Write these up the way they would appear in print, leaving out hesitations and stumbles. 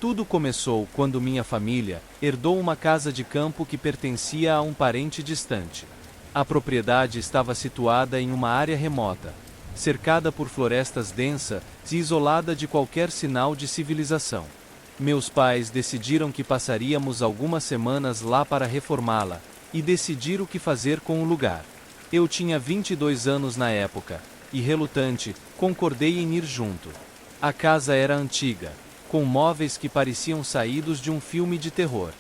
Tudo começou quando minha família herdou uma casa de campo que pertencia a um parente distante. A propriedade estava situada em uma área remota, cercada por florestas densas e isolada de qualquer sinal de civilização. Meus pais decidiram que passaríamos algumas semanas lá para reformá-la e decidir o que fazer com o lugar. Eu tinha 22 anos na época, e relutante, concordei em ir junto. A casa era antiga, com móveis que pareciam saídos de um filme de terror.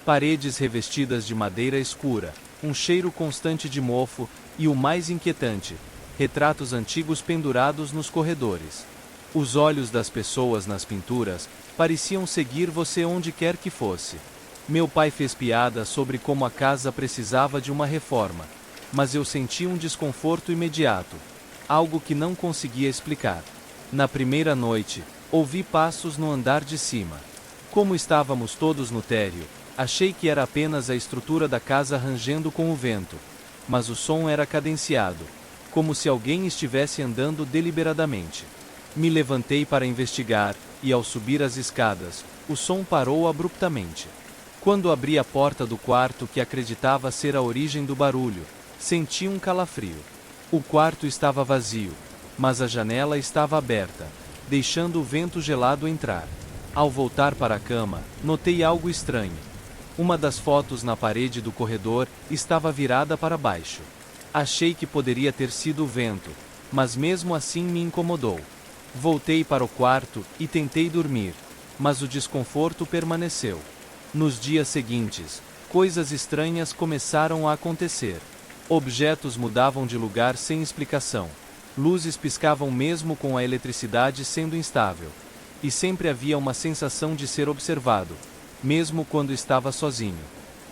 Paredes revestidas de madeira escura, um cheiro constante de mofo e, o mais inquietante, retratos antigos pendurados nos corredores. Os olhos das pessoas nas pinturas pareciam seguir você onde quer que fosse. Meu pai fez piada sobre como a casa precisava de uma reforma, mas eu senti um desconforto imediato, algo que não conseguia explicar. Na primeira noite, ouvi passos no andar de cima. Como estávamos todos no térreo, achei que era apenas a estrutura da casa rangendo com o vento, mas o som era cadenciado, como se alguém estivesse andando deliberadamente. Me levantei para investigar, e ao subir as escadas, o som parou abruptamente. Quando abri a porta do quarto que acreditava ser a origem do barulho, senti um calafrio. O quarto estava vazio, mas a janela estava aberta, deixando o vento gelado entrar. Ao voltar para a cama, notei algo estranho. Uma das fotos na parede do corredor estava virada para baixo. Achei que poderia ter sido o vento, mas mesmo assim me incomodou. Voltei para o quarto e tentei dormir, mas o desconforto permaneceu. Nos dias seguintes, coisas estranhas começaram a acontecer. Objetos mudavam de lugar sem explicação. Luzes piscavam mesmo com a eletricidade sendo instável. E sempre havia uma sensação de ser observado, mesmo quando estava sozinho.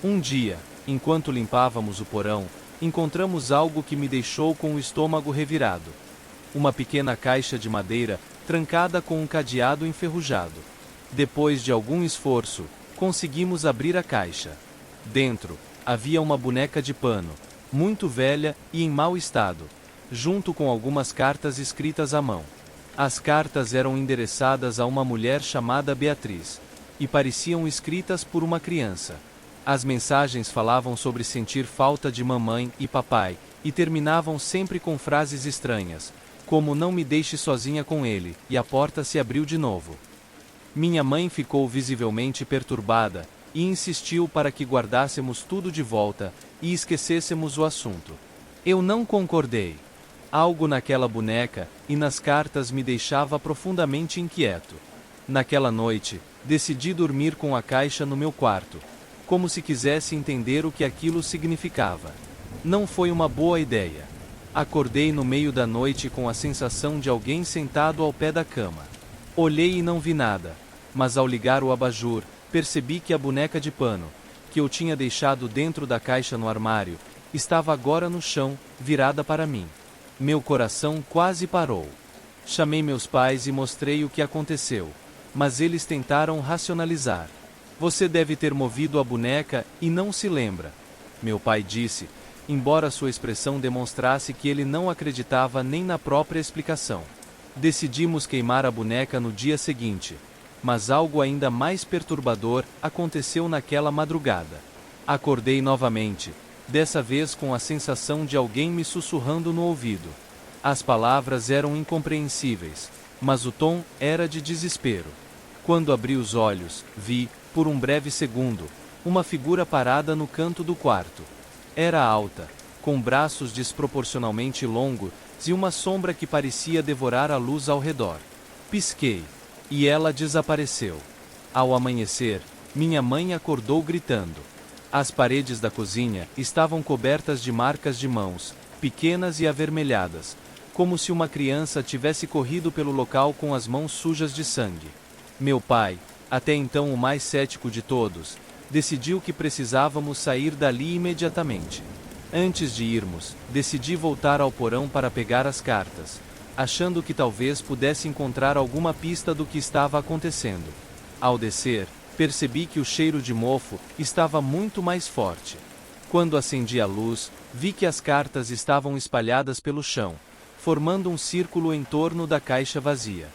Um dia, enquanto limpávamos o porão, encontramos algo que me deixou com o estômago revirado. Uma pequena caixa de madeira, trancada com um cadeado enferrujado. Depois de algum esforço, conseguimos abrir a caixa. Dentro, havia uma boneca de pano, muito velha e em mau estado, junto com algumas cartas escritas à mão. As cartas eram endereçadas a uma mulher chamada Beatriz, e pareciam escritas por uma criança. As mensagens falavam sobre sentir falta de mamãe e papai, e terminavam sempre com frases estranhas, como "não me deixe sozinha com ele", e a porta se abriu de novo. Minha mãe ficou visivelmente perturbada, e insistiu para que guardássemos tudo de volta, e esquecêssemos o assunto. Eu não concordei. Algo naquela boneca e nas cartas me deixava profundamente inquieto. Naquela noite, decidi dormir com a caixa no meu quarto, como se quisesse entender o que aquilo significava. Não foi uma boa ideia. Acordei no meio da noite com a sensação de alguém sentado ao pé da cama. Olhei e não vi nada, mas ao ligar o abajur, percebi que a boneca de pano, que eu tinha deixado dentro da caixa no armário, estava agora no chão, virada para mim. Meu coração quase parou. Chamei meus pais e mostrei o que aconteceu, mas eles tentaram racionalizar. Você deve ter movido a boneca e não se lembra, meu pai disse, embora sua expressão demonstrasse que ele não acreditava nem na própria explicação. Decidimos queimar a boneca no dia seguinte, mas algo ainda mais perturbador aconteceu naquela madrugada. Acordei novamente, dessa vez com a sensação de alguém me sussurrando no ouvido. As palavras eram incompreensíveis, mas o tom era de desespero. Quando abri os olhos, vi, por um breve segundo, uma figura parada no canto do quarto. Era alta, com braços desproporcionalmente longos e uma sombra que parecia devorar a luz ao redor. Pisquei, e ela desapareceu. Ao amanhecer, minha mãe acordou gritando. As paredes da cozinha estavam cobertas de marcas de mãos, pequenas e avermelhadas, como se uma criança tivesse corrido pelo local com as mãos sujas de sangue. Meu pai, até então o mais cético de todos, decidiu que precisávamos sair dali imediatamente. Antes de irmos, decidi voltar ao porão para pegar as cartas, achando que talvez pudesse encontrar alguma pista do que estava acontecendo. Ao descer, percebi que o cheiro de mofo estava muito mais forte. Quando acendi a luz, vi que as cartas estavam espalhadas pelo chão, formando um círculo em torno da caixa vazia.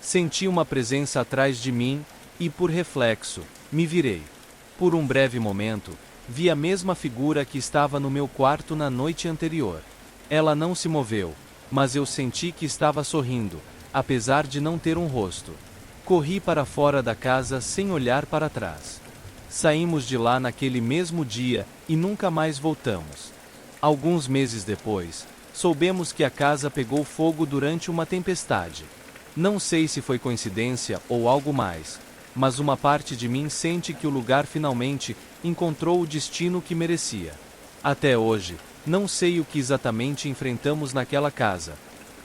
Senti uma presença atrás de mim, e por reflexo, me virei. Por um breve momento, vi a mesma figura que estava no meu quarto na noite anterior. Ela não se moveu, mas eu senti que estava sorrindo, apesar de não ter um rosto. Corri para fora da casa sem olhar para trás. Saímos de lá naquele mesmo dia e nunca mais voltamos. Alguns meses depois, soubemos que a casa pegou fogo durante uma tempestade. Não sei se foi coincidência ou algo mais, mas uma parte de mim sente que o lugar finalmente encontrou o destino que merecia. Até hoje, não sei o que exatamente enfrentamos naquela casa,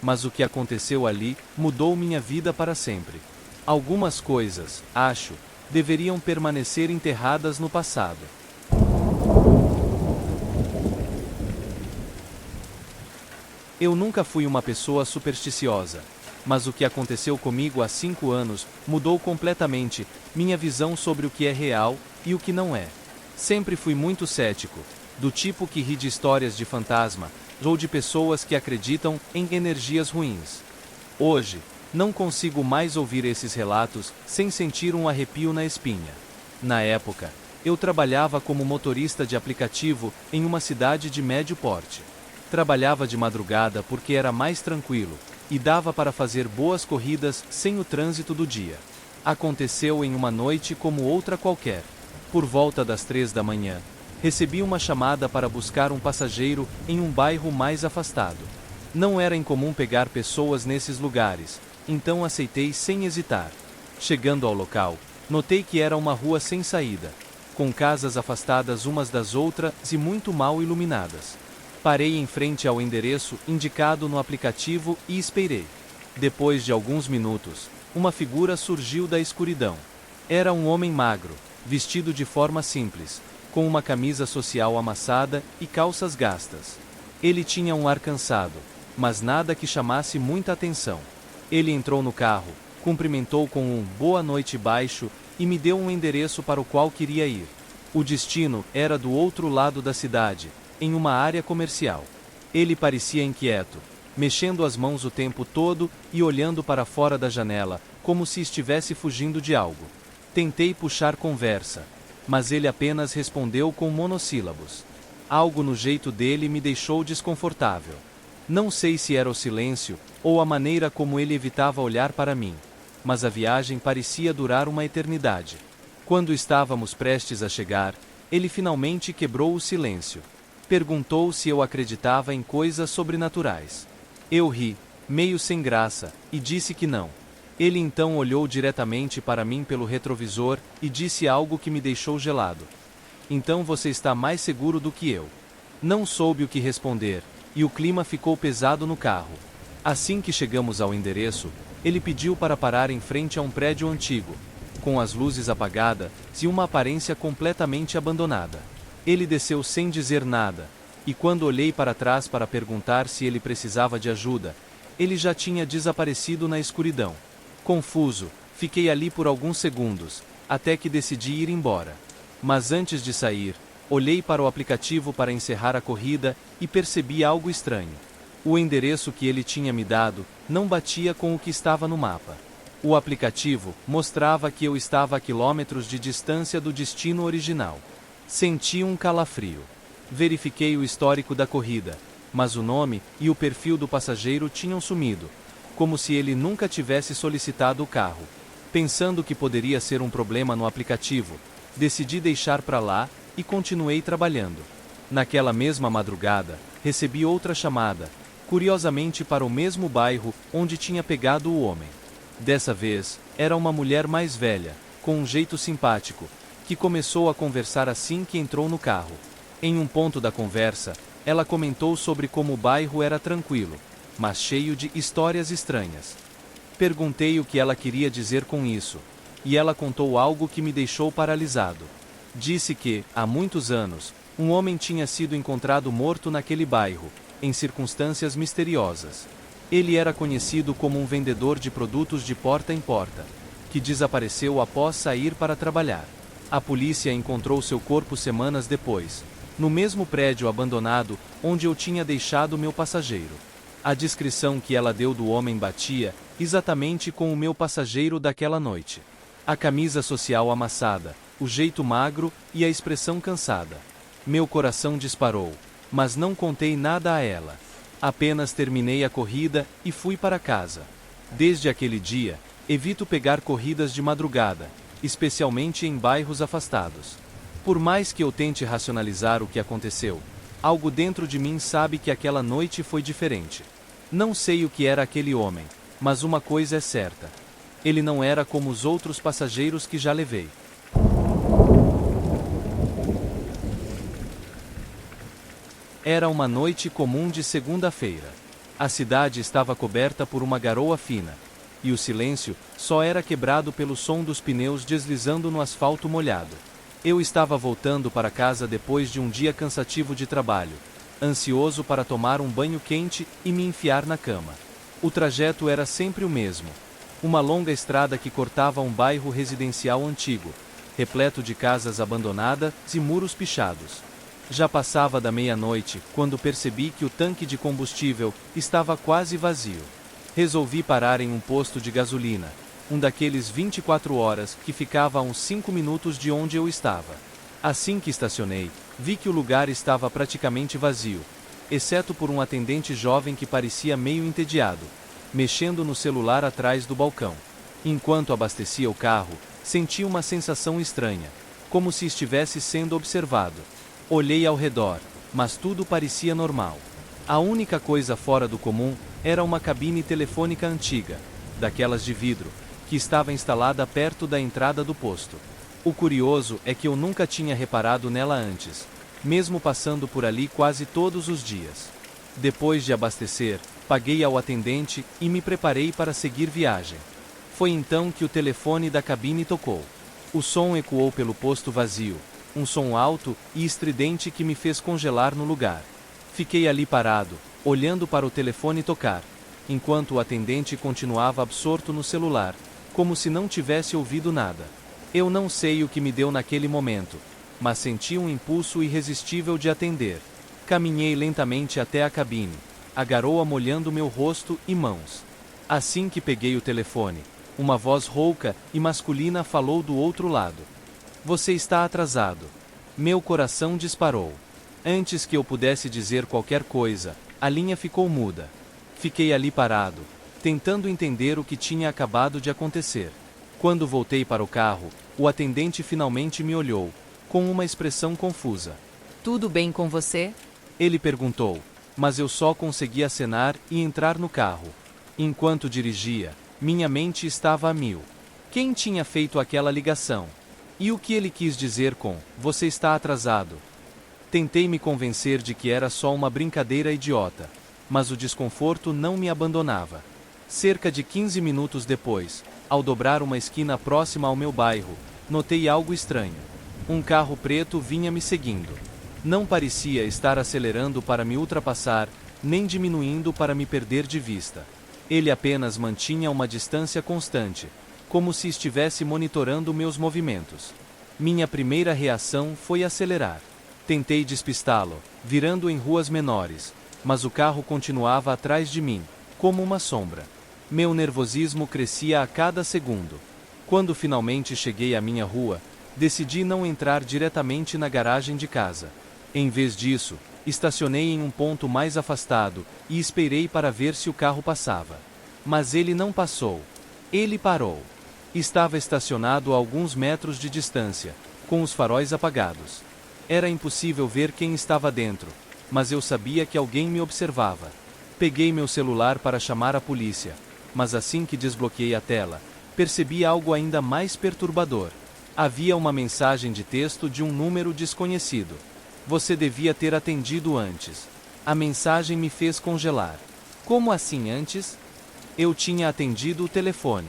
mas o que aconteceu ali mudou minha vida para sempre. Algumas coisas, acho, deveriam permanecer enterradas no passado. Eu nunca fui uma pessoa supersticiosa, mas o que aconteceu comigo há 5 anos mudou completamente minha visão sobre o que é real e o que não é. Sempre fui muito cético, do tipo que ri de histórias de fantasma, ou de pessoas que acreditam em energias ruins. Hoje, não consigo mais ouvir esses relatos sem sentir um arrepio na espinha. Na época, eu trabalhava como motorista de aplicativo em uma cidade de médio porte. Trabalhava de madrugada porque era mais tranquilo, e dava para fazer boas corridas sem o trânsito do dia. Aconteceu em uma noite como outra qualquer. Por volta das 3 da manhã, recebi uma chamada para buscar um passageiro em um bairro mais afastado. Não era incomum pegar pessoas nesses lugares, então aceitei sem hesitar. Chegando ao local, notei que era uma rua sem saída, com casas afastadas umas das outras e muito mal iluminadas. Parei em frente ao endereço indicado no aplicativo e esperei. Depois de alguns minutos, uma figura surgiu da escuridão. Era um homem magro, vestido de forma simples, com uma camisa social amassada e calças gastas. Ele tinha um ar cansado, mas nada que chamasse muita atenção. Ele entrou no carro, cumprimentou com um "boa noite" baixo e me deu um endereço para o qual queria ir. O destino era do outro lado da cidade, em uma área comercial. Ele parecia inquieto, mexendo as mãos o tempo todo e olhando para fora da janela, como se estivesse fugindo de algo. Tentei puxar conversa, mas ele apenas respondeu com monossílabos. Algo no jeito dele me deixou desconfortável. Não sei se era o silêncio ou a maneira como ele evitava olhar para mim, mas a viagem parecia durar uma eternidade. Quando estávamos prestes a chegar, ele finalmente quebrou o silêncio. Perguntou se eu acreditava em coisas sobrenaturais. Eu ri, meio sem graça, e disse que não. Ele então olhou diretamente para mim pelo retrovisor e disse algo que me deixou gelado. Então você está mais seguro do que eu. Não soube o que responder, e o clima ficou pesado no carro. Assim que chegamos ao endereço, ele pediu para parar em frente a um prédio antigo, com as luzes apagadas e uma aparência completamente abandonada. Ele desceu sem dizer nada, e quando olhei para trás para perguntar se ele precisava de ajuda, ele já tinha desaparecido na escuridão. Confuso, fiquei ali por alguns segundos, até que decidi ir embora. Mas antes de sair, olhei para o aplicativo para encerrar a corrida e percebi algo estranho. O endereço que ele tinha me dado não batia com o que estava no mapa. O aplicativo mostrava que eu estava a quilômetros de distância do destino original. Senti um calafrio. Verifiquei o histórico da corrida, mas o nome e o perfil do passageiro tinham sumido, como se ele nunca tivesse solicitado o carro. Pensando que poderia ser um problema no aplicativo, decidi deixar para lá e continuei trabalhando. Naquela mesma madrugada, recebi outra chamada, curiosamente para o mesmo bairro onde tinha pegado o homem. Dessa vez, era uma mulher mais velha, com um jeito simpático, que começou a conversar assim que entrou no carro. Em um ponto da conversa, ela comentou sobre como o bairro era tranquilo, mas cheio de histórias estranhas. Perguntei o que ela queria dizer com isso, e ela contou algo que me deixou paralisado. Disse que, há muitos anos, um homem tinha sido encontrado morto naquele bairro, em circunstâncias misteriosas. Ele era conhecido como um vendedor de produtos de porta em porta, que desapareceu após sair para trabalhar. A polícia encontrou seu corpo semanas depois, no mesmo prédio abandonado onde eu tinha deixado meu passageiro. A descrição que ela deu do homem batia exatamente com o meu passageiro daquela noite. A camisa social amassada, o jeito magro e a expressão cansada. Meu coração disparou, mas não contei nada a ela. Apenas terminei a corrida e fui para casa. Desde aquele dia, evito pegar corridas de madrugada, especialmente em bairros afastados. Por mais que eu tente racionalizar o que aconteceu, algo dentro de mim sabe que aquela noite foi diferente. Não sei o que era aquele homem, mas uma coisa é certa. Ele não era como os outros passageiros que já levei. Era uma noite comum de segunda-feira. A cidade estava coberta por uma garoa fina, e o silêncio só era quebrado pelo som dos pneus deslizando no asfalto molhado. Eu estava voltando para casa depois de um dia cansativo de trabalho, ansioso para tomar um banho quente e me enfiar na cama. O trajeto era sempre o mesmo. Uma longa estrada que cortava um bairro residencial antigo, repleto de casas abandonadas e muros pichados. Já passava da meia-noite, quando percebi que o tanque de combustível estava quase vazio. Resolvi parar em um posto de gasolina, um daqueles 24 horas que ficava a uns 5 minutos de onde eu estava. Assim que estacionei, vi que o lugar estava praticamente vazio, exceto por um atendente jovem que parecia meio entediado, mexendo no celular atrás do balcão. Enquanto abastecia o carro, senti uma sensação estranha, como se estivesse sendo observado. Olhei ao redor, mas tudo parecia normal. A única coisa fora do comum era uma cabine telefônica antiga, daquelas de vidro, que estava instalada perto da entrada do posto. O curioso é que eu nunca tinha reparado nela antes, mesmo passando por ali quase todos os dias. Depois de abastecer, paguei ao atendente e me preparei para seguir viagem. Foi então que o telefone da cabine tocou. O som ecoou pelo posto vazio, um som alto e estridente que me fez congelar no lugar. Fiquei ali parado, olhando para o telefone tocar, enquanto o atendente continuava absorto no celular, como se não tivesse ouvido nada. Eu não sei o que me deu naquele momento, mas senti um impulso irresistível de atender. Caminhei lentamente até a cabine, a garoa molhando meu rosto e mãos. Assim que peguei o telefone, uma voz rouca e masculina falou do outro lado. Você está atrasado. Meu coração disparou. Antes que eu pudesse dizer qualquer coisa, a linha ficou muda. Fiquei ali parado, tentando entender o que tinha acabado de acontecer. Quando voltei para o carro, o atendente finalmente me olhou, com uma expressão confusa. Tudo bem com você? Ele perguntou, mas eu só consegui acenar e entrar no carro. Enquanto dirigia, minha mente estava a mil. Quem tinha feito aquela ligação? E o que ele quis dizer com, você está atrasado? Tentei me convencer de que era só uma brincadeira idiota, mas o desconforto não me abandonava. Cerca de 15 minutos depois, ao dobrar uma esquina próxima ao meu bairro, notei algo estranho. Um carro preto vinha me seguindo. Não parecia estar acelerando para me ultrapassar, nem diminuindo para me perder de vista. Ele apenas mantinha uma distância constante, como se estivesse monitorando meus movimentos. Minha primeira reação foi acelerar. Tentei despistá-lo, virando em ruas menores, mas o carro continuava atrás de mim, como uma sombra. Meu nervosismo crescia a cada segundo. Quando finalmente cheguei à minha rua, decidi não entrar diretamente na garagem de casa. Em vez disso, estacionei em um ponto mais afastado e esperei para ver se o carro passava. Mas ele não passou. Ele parou. Estava estacionado a alguns metros de distância, com os faróis apagados. Era impossível ver quem estava dentro, mas eu sabia que alguém me observava. Peguei meu celular para chamar a polícia, mas assim que desbloqueei a tela, percebi algo ainda mais perturbador. Havia uma mensagem de texto de um número desconhecido. Você devia ter atendido antes. A mensagem me fez congelar. Como assim antes? Eu tinha atendido o telefone.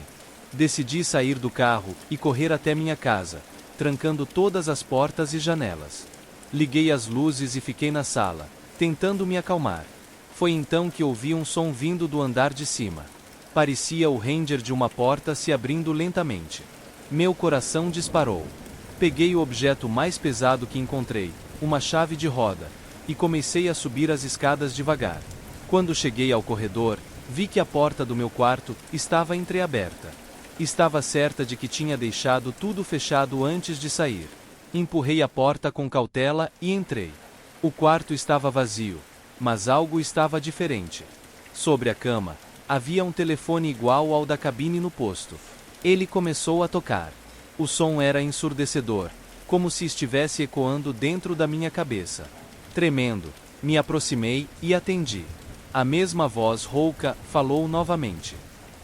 Decidi sair do carro e correr até minha casa, trancando todas as portas e janelas. Liguei as luzes e fiquei na sala, tentando me acalmar. Foi então que ouvi um som vindo do andar de cima. Parecia o ranger de uma porta se abrindo lentamente. Meu coração disparou. Peguei o objeto mais pesado que encontrei, uma chave de roda, e comecei a subir as escadas devagar. Quando cheguei ao corredor, vi que a porta do meu quarto estava entreaberta. Estava certa de que tinha deixado tudo fechado antes de sair. Empurrei a porta com cautela e entrei. O quarto estava vazio, mas algo estava diferente. Sobre a cama, havia um telefone igual ao da cabine no posto. Ele começou a tocar. O som era ensurdecedor, como se estivesse ecoando dentro da minha cabeça. Tremendo, me aproximei e atendi. A mesma voz rouca falou novamente.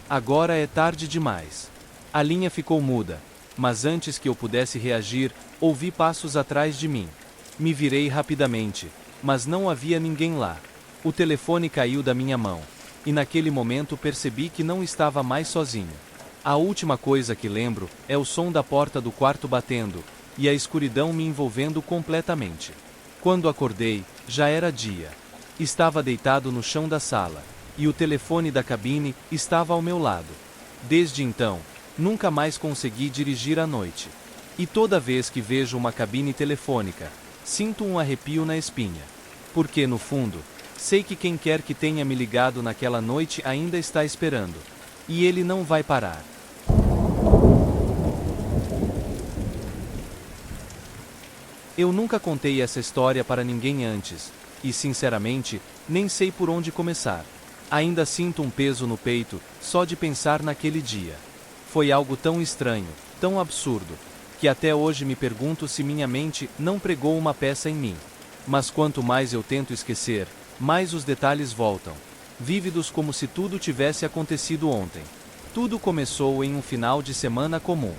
Agora é tarde demais. A linha ficou muda, mas antes que eu pudesse reagir, ouvi passos atrás de mim. Me virei rapidamente, mas não havia ninguém lá. O telefone caiu da minha mão, e naquele momento percebi que não estava mais sozinho. A última coisa que lembro é o som da porta do quarto batendo, e a escuridão me envolvendo completamente. Quando acordei, já era dia. Estava deitado no chão da sala, e o telefone da cabine estava ao meu lado. Desde então, nunca mais consegui dirigir à noite. E toda vez que vejo uma cabine telefônica, sinto um arrepio na espinha. Porque, no fundo, sei que quem quer que tenha me ligado naquela noite ainda está esperando. E ele não vai parar. Eu nunca contei essa história para ninguém antes, e sinceramente, nem sei por onde começar. Ainda sinto um peso no peito, só de pensar naquele dia. Foi algo tão estranho, tão absurdo, que até hoje me pergunto se minha mente não pregou uma peça em mim. Mas quanto mais eu tento esquecer, mais os detalhes voltam, vívidos como se tudo tivesse acontecido ontem. Tudo começou em um final de semana comum.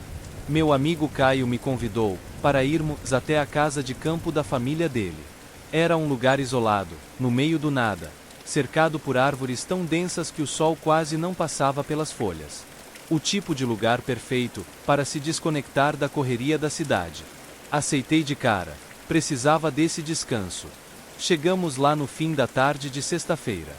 Meu amigo Caio me convidou para irmos até a casa de campo da família dele. Era um lugar isolado, no meio do nada, cercado por árvores tão densas que o sol quase não passava pelas folhas. O tipo de lugar perfeito para se desconectar da correria da cidade. Aceitei de cara, precisava desse descanso. Chegamos lá no fim da tarde de sexta-feira.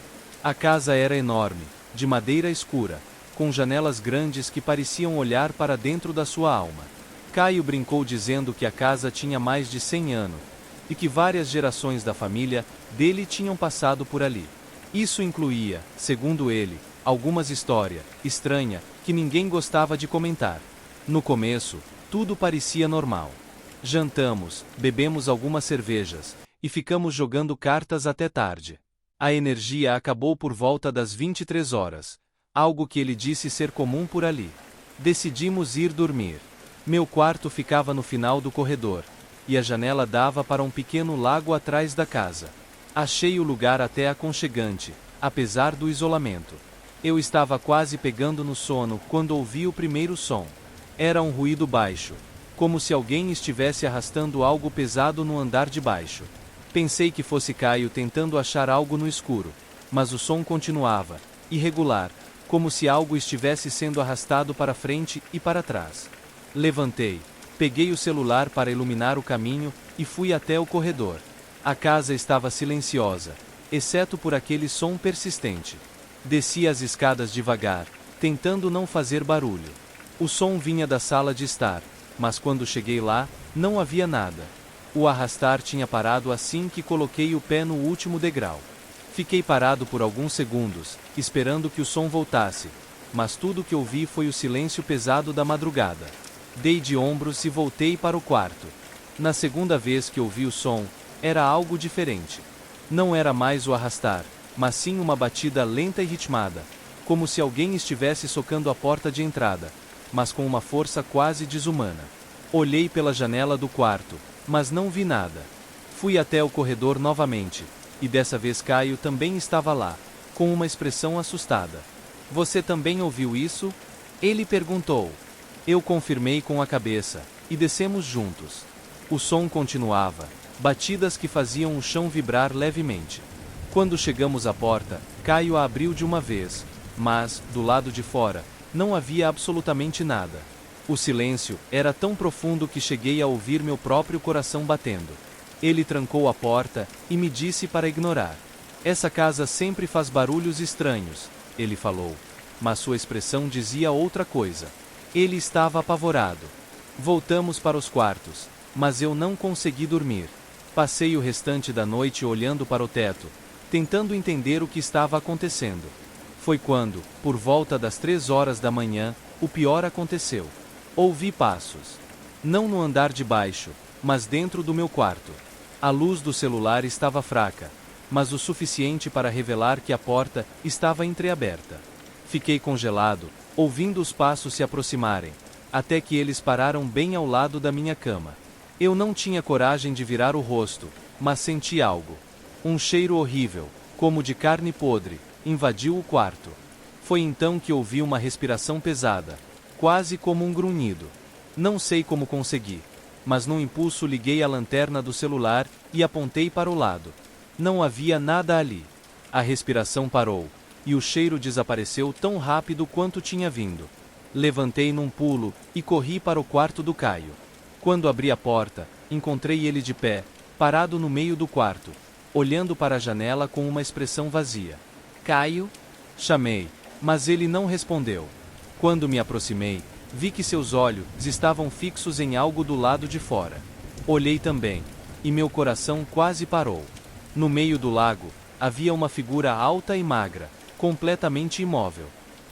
A casa era enorme, de madeira escura, com janelas grandes que pareciam olhar para dentro da sua alma. Caio brincou dizendo que a casa tinha mais de 100 anos, e que várias gerações da família dele tinham passado por ali. Isso incluía, segundo ele, algumas histórias estranhas que ninguém gostava de comentar. No começo, tudo parecia normal. Jantamos, bebemos algumas cervejas, e ficamos jogando cartas até tarde. A energia acabou por volta das 23 horas, algo que ele disse ser comum por ali. Decidimos ir dormir. Meu quarto ficava no final do corredor, e a janela dava para um pequeno lago atrás da casa. Achei o lugar até aconchegante, apesar do isolamento. Eu estava quase pegando no sono quando ouvi o primeiro som. Era um ruído baixo, como se alguém estivesse arrastando algo pesado no andar de baixo. Pensei que fosse Caio tentando achar algo no escuro, mas o som continuava, irregular, como se algo estivesse sendo arrastado para frente e para trás. Levantei, peguei o celular para iluminar o caminho e fui até o corredor. A casa estava silenciosa, exceto por aquele som persistente. Desci as escadas devagar, tentando não fazer barulho. O som vinha da sala de estar, mas quando cheguei lá, não havia nada. O arrastar tinha parado assim que coloquei o pé no último degrau. Fiquei parado por alguns segundos, esperando que o som voltasse, mas tudo que ouvi foi o silêncio pesado da madrugada. Dei de ombros e voltei para o quarto. Na segunda vez que ouvi o som, era algo diferente. Não era mais o arrastar, mas sim uma batida lenta e ritmada, como se alguém estivesse socando a porta de entrada, mas com uma força quase desumana. Olhei pela janela do quarto, mas não vi nada. Fui até o corredor novamente, e dessa vez Caio também estava lá, com uma expressão assustada. Você também ouviu isso? Ele perguntou. Eu confirmei com a cabeça, e descemos juntos. O som continuava, batidas que faziam o chão vibrar levemente. Quando chegamos à porta, Caio a abriu de uma vez, mas, do lado de fora, não havia absolutamente nada. O silêncio era tão profundo que cheguei a ouvir meu próprio coração batendo. Ele trancou a porta e me disse para ignorar. Essa casa sempre faz barulhos estranhos, ele falou, mas sua expressão dizia outra coisa. Ele estava apavorado. Voltamos para os quartos, mas eu não consegui dormir. Passei o restante da noite olhando para o teto, tentando entender o que estava acontecendo. Foi quando, por volta das 3 horas da manhã, o pior aconteceu. Ouvi passos. Não no andar de baixo, mas dentro do meu quarto. A luz do celular estava fraca, mas o suficiente para revelar que a porta estava entreaberta. Fiquei congelado, ouvindo os passos se aproximarem, até que eles pararam bem ao lado da minha cama. Eu não tinha coragem de virar o rosto, mas senti algo. Um cheiro horrível, como de carne podre, invadiu o quarto. Foi então que ouvi uma respiração pesada, quase como um grunhido. Não sei como consegui, mas num impulso liguei a lanterna do celular e apontei para o lado. Não havia nada ali. A respiração parou, e o cheiro desapareceu tão rápido quanto tinha vindo. Levantei num pulo e corri para o quarto do Caio. Quando abri a porta, encontrei ele de pé, parado no meio do quarto, olhando para a janela com uma expressão vazia. Caio? Chamei, mas ele não respondeu. Quando me aproximei, vi que seus olhos estavam fixos em algo do lado de fora. Olhei também, e meu coração quase parou. No meio do lago, havia uma figura alta e magra, completamente imóvel.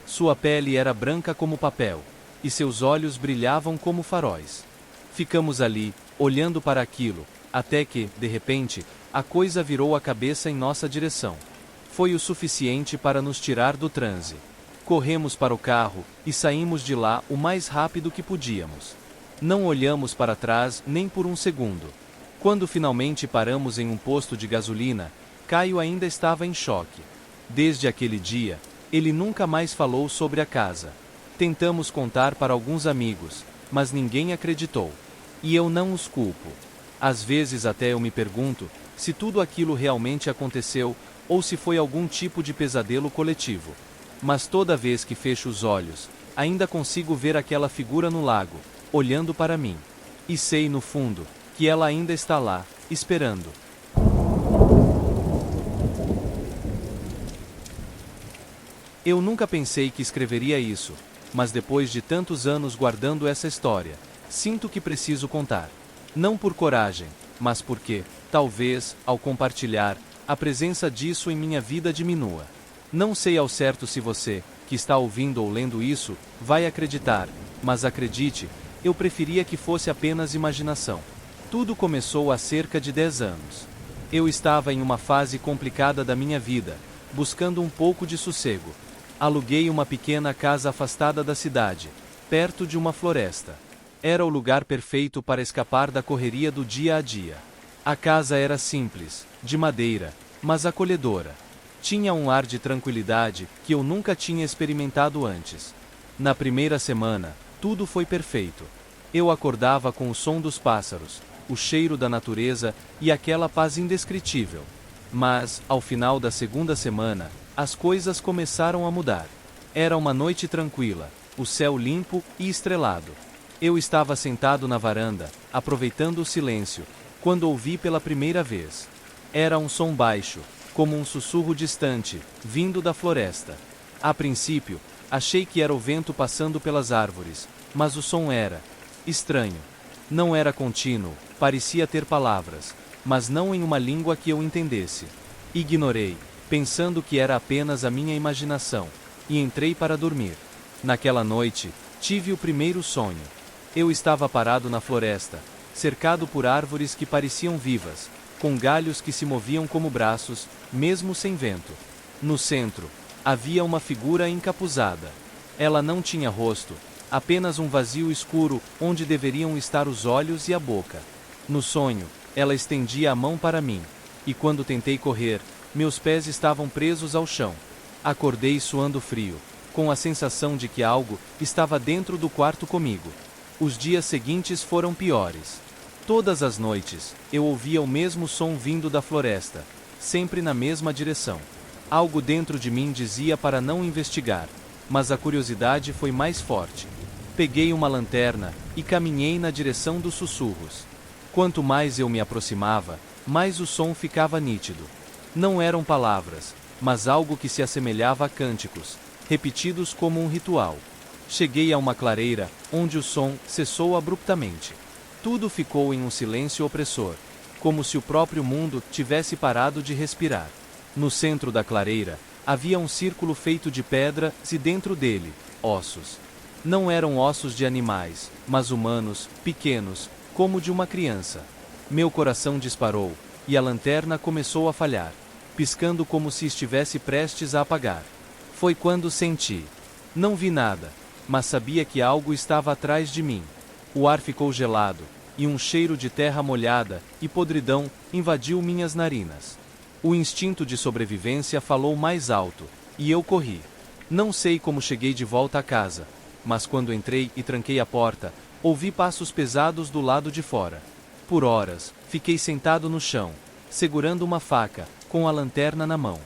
Sua pele era branca como papel, e seus olhos brilhavam como faróis. Ficamos ali, olhando para aquilo, até que, de repente, a coisa virou a cabeça em nossa direção. Foi o suficiente para nos tirar do transe. Corremos para o carro e saímos de lá o mais rápido que podíamos. Não olhamos para trás nem por um segundo. Quando finalmente paramos em um posto de gasolina, Caio ainda estava em choque. Desde aquele dia, ele nunca mais falou sobre a casa. Tentamos contar para alguns amigos, mas ninguém acreditou. E eu não os culpo. Às vezes até eu me pergunto se tudo aquilo realmente aconteceu ou se foi algum tipo de pesadelo coletivo. Mas toda vez que fecho os olhos, ainda consigo ver aquela figura no lago, olhando para mim. E sei, no fundo, que ela ainda está lá, esperando. Eu nunca pensei que escreveria isso, mas depois de tantos anos guardando essa história, sinto que preciso contar. Não por coragem, mas porque, talvez, ao compartilhar, a presença disso em minha vida diminua. Não sei ao certo se você, que está ouvindo ou lendo isso, vai acreditar, mas acredite, eu preferia que fosse apenas imaginação. Tudo começou há cerca de 10 anos. Eu estava em uma fase complicada da minha vida, buscando um pouco de sossego. Aluguei uma pequena casa afastada da cidade, perto de uma floresta. Era o lugar perfeito para escapar da correria do dia a dia. A casa era simples, de madeira, mas acolhedora. Tinha um ar de tranquilidade que eu nunca tinha experimentado antes. Na primeira semana, tudo foi perfeito. Eu acordava com o som dos pássaros, o cheiro da natureza e aquela paz indescritível. Mas, ao final da segunda semana, as coisas começaram a mudar. Era uma noite tranquila, o céu limpo e estrelado. Eu estava sentado na varanda, aproveitando o silêncio, quando ouvi pela primeira vez. Era um som baixo, como um sussurro distante, vindo da floresta. A princípio, achei que era o vento passando pelas árvores, mas o som era estranho. Não era contínuo, parecia ter palavras, mas não em uma língua que eu entendesse. Ignorei, pensando que era apenas a minha imaginação, e entrei para dormir. Naquela noite, tive o primeiro sonho. Eu estava parado na floresta, cercado por árvores que pareciam vivas, com galhos que se moviam como braços, mesmo sem vento. No centro, havia uma figura encapuzada. Ela não tinha rosto, apenas um vazio escuro onde deveriam estar os olhos e a boca. No sonho, ela estendia a mão para mim, e quando tentei correr, meus pés estavam presos ao chão. Acordei suando frio, com a sensação de que algo estava dentro do quarto comigo. Os dias seguintes foram piores. Todas as noites, eu ouvia o mesmo som vindo da floresta, sempre na mesma direção. Algo dentro de mim dizia para não investigar, mas a curiosidade foi mais forte. Peguei uma lanterna e caminhei na direção dos sussurros. Quanto mais eu me aproximava, mais o som ficava nítido. Não eram palavras, mas algo que se assemelhava a cânticos, repetidos como um ritual. Cheguei a uma clareira, onde o som cessou abruptamente. Tudo ficou em um silêncio opressor, como se o próprio mundo tivesse parado de respirar. No centro da clareira, havia um círculo feito de pedra e dentro dele, ossos. Não eram ossos de animais, mas humanos, pequenos, como de uma criança. Meu coração disparou, e a lanterna começou a falhar, piscando como se estivesse prestes a apagar. Foi quando senti. Não vi nada, mas sabia que algo estava atrás de mim. O ar ficou gelado, e um cheiro de terra molhada e podridão invadiu minhas narinas. O instinto de sobrevivência falou mais alto, e eu corri. Não sei como cheguei de volta a casa, mas quando entrei e tranquei a porta, ouvi passos pesados do lado de fora. Por horas, fiquei sentado no chão, segurando uma faca, com a lanterna na mão.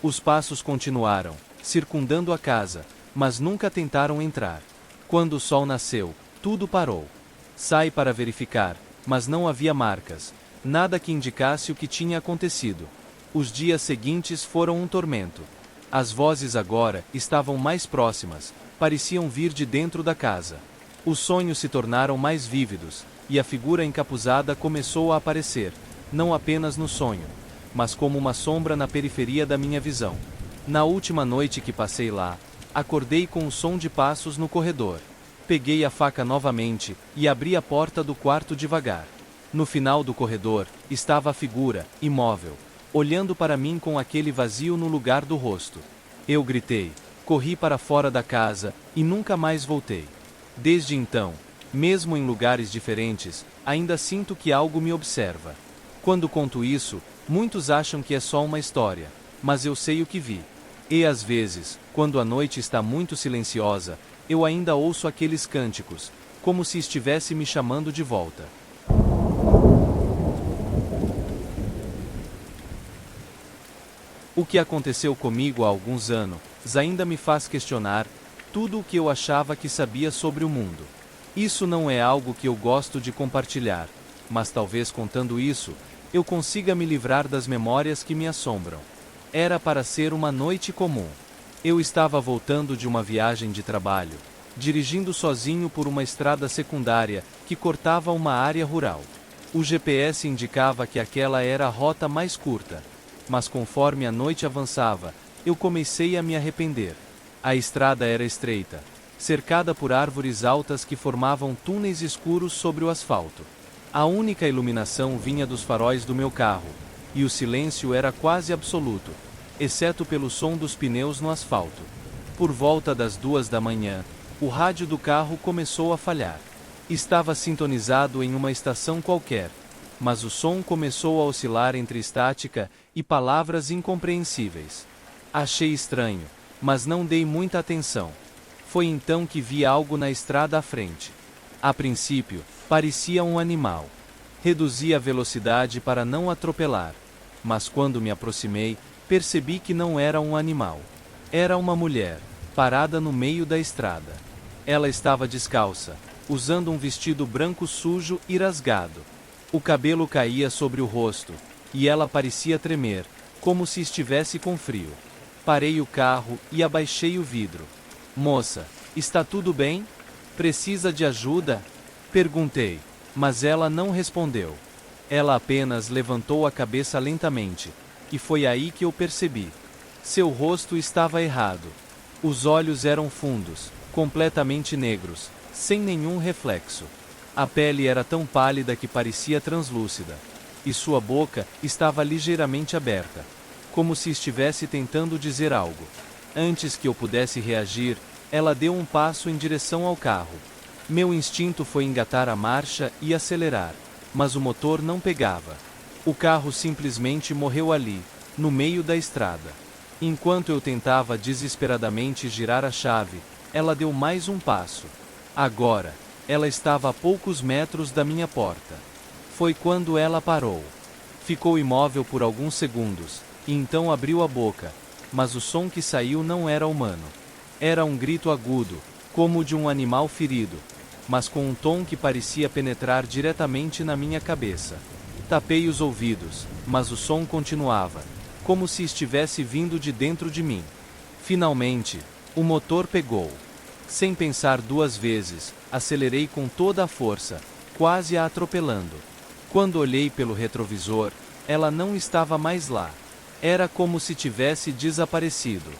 Os passos continuaram, circundando a casa, mas nunca tentaram entrar. Quando o sol nasceu, tudo parou. Saí para verificar, mas não havia marcas, nada que indicasse o que tinha acontecido. Os dias seguintes foram um tormento. As vozes agora estavam mais próximas, pareciam vir de dentro da casa. Os sonhos se tornaram mais vívidos, e a figura encapuzada começou a aparecer, não apenas no sonho, mas como uma sombra na periferia da minha visão. Na última noite que passei lá, acordei com o som de passos no corredor. Peguei a faca novamente e abri a porta do quarto devagar. No final do corredor, estava a figura, imóvel, olhando para mim com aquele vazio no lugar do rosto. Eu gritei, corri para fora da casa e nunca mais voltei. Desde então, mesmo em lugares diferentes, ainda sinto que algo me observa. Quando conto isso, muitos acham que é só uma história, mas eu sei o que vi. E às vezes, quando a noite está muito silenciosa, eu ainda ouço aqueles cânticos, como se estivesse me chamando de volta. O que aconteceu comigo há alguns anos ainda me faz questionar tudo o que eu achava que sabia sobre o mundo. Isso não é algo que eu gosto de compartilhar, mas talvez contando isso, eu consiga me livrar das memórias que me assombram. Era para ser uma noite comum. Eu estava voltando de uma viagem de trabalho, dirigindo sozinho por uma estrada secundária que cortava uma área rural. O GPS indicava que aquela era a rota mais curta, mas conforme a noite avançava, eu comecei a me arrepender. A estrada era estreita, cercada por árvores altas que formavam túneis escuros sobre o asfalto. A única iluminação vinha dos faróis do meu carro, e o silêncio era quase absoluto, exceto pelo som dos pneus no asfalto. Por volta das 2 da manhã, o rádio do carro começou a falhar. Estava sintonizado em uma estação qualquer, mas o som começou a oscilar entre estática e palavras incompreensíveis. Achei estranho, mas não dei muita atenção. Foi então que vi algo na estrada à frente. A princípio, parecia um animal. Reduzi a velocidade para não atropelar, mas quando me aproximei, percebi que não era um animal. Era uma mulher, parada no meio da estrada. Ela estava descalça, usando um vestido branco sujo e rasgado. O cabelo caía sobre o rosto, e ela parecia tremer, como se estivesse com frio. Parei o carro e abaixei o vidro. Moça, está tudo bem? Precisa de ajuda? Perguntei, mas ela não respondeu. Ela apenas levantou a cabeça lentamente, e foi aí que eu percebi. Seu rosto estava errado. Os olhos eram fundos, completamente negros, sem nenhum reflexo. A pele era tão pálida que parecia translúcida, e sua boca estava ligeiramente aberta, como se estivesse tentando dizer algo. Antes que eu pudesse reagir, ela deu um passo em direção ao carro. Meu instinto foi engatar a marcha e acelerar, mas o motor não pegava. O carro simplesmente morreu ali, no meio da estrada. Enquanto eu tentava desesperadamente girar a chave, ela deu mais um passo. Agora, ela estava a poucos metros da minha porta. Foi quando ela parou. Ficou imóvel por alguns segundos, e então abriu a boca, mas o som que saiu não era humano. Era um grito agudo, como o de um animal ferido, mas com um tom que parecia penetrar diretamente na minha cabeça. Tapei os ouvidos, mas o som continuava, como se estivesse vindo de dentro de mim. Finalmente, o motor pegou. Sem pensar duas vezes, acelerei com toda a força, quase a atropelando. Quando olhei pelo retrovisor, ela não estava mais lá. Era como se tivesse desaparecido.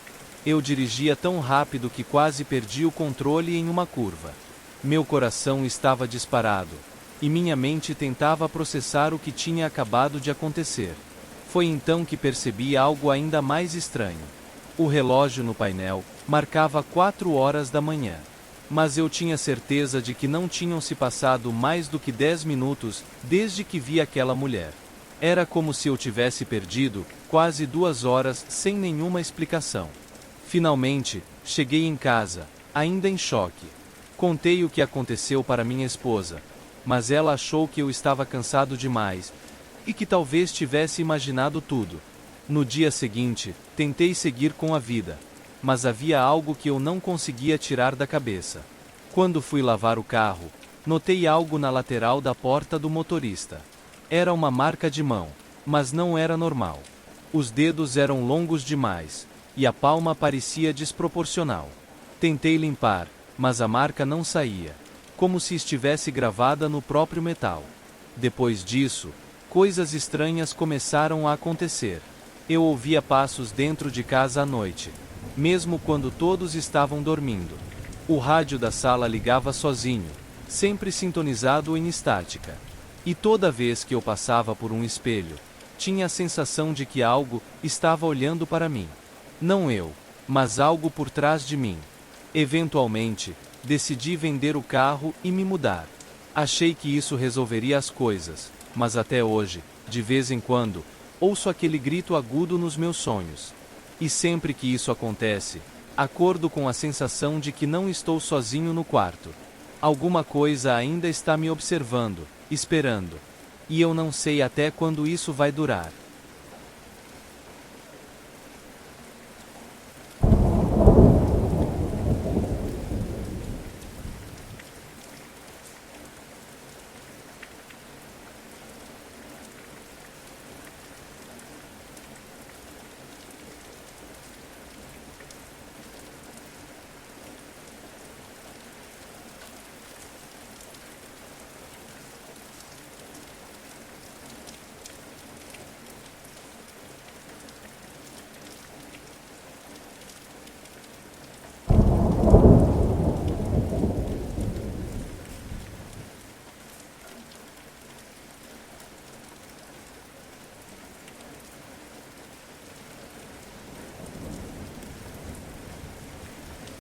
Eu dirigia tão rápido que quase perdi o controle em uma curva. Meu coração estava disparado, e minha mente tentava processar o que tinha acabado de acontecer. Foi então que percebi algo ainda mais estranho. O relógio no painel marcava 4 horas da manhã. Mas eu tinha certeza de que não tinham se passado mais do que 10 minutos desde que vi aquela mulher. Era como se eu tivesse perdido quase 2 horas sem nenhuma explicação. Finalmente, cheguei em casa, ainda em choque. Contei o que aconteceu para minha esposa, mas ela achou que eu estava cansado demais e que talvez tivesse imaginado tudo. No dia seguinte, tentei seguir com a vida, mas havia algo que eu não conseguia tirar da cabeça. Quando fui lavar o carro, notei algo na lateral da porta do motorista. Era uma marca de mão, mas não era normal. Os dedos eram longos demais, e a palma parecia desproporcional. Tentei limpar, mas a marca não saía, como se estivesse gravada no próprio metal. Depois disso, coisas estranhas começaram a acontecer. Eu ouvia passos dentro de casa à noite, mesmo quando todos estavam dormindo. O rádio da sala ligava sozinho, sempre sintonizado em estática. E toda vez que eu passava por um espelho, tinha a sensação de que algo estava olhando para mim. Não eu, mas algo por trás de mim. Eventualmente, decidi vender o carro e me mudar. Achei que isso resolveria as coisas, mas até hoje, de vez em quando, ouço aquele grito agudo nos meus sonhos. E sempre que isso acontece, acordo com a sensação de que não estou sozinho no quarto. Alguma coisa ainda está me observando, esperando. E eu não sei até quando isso vai durar.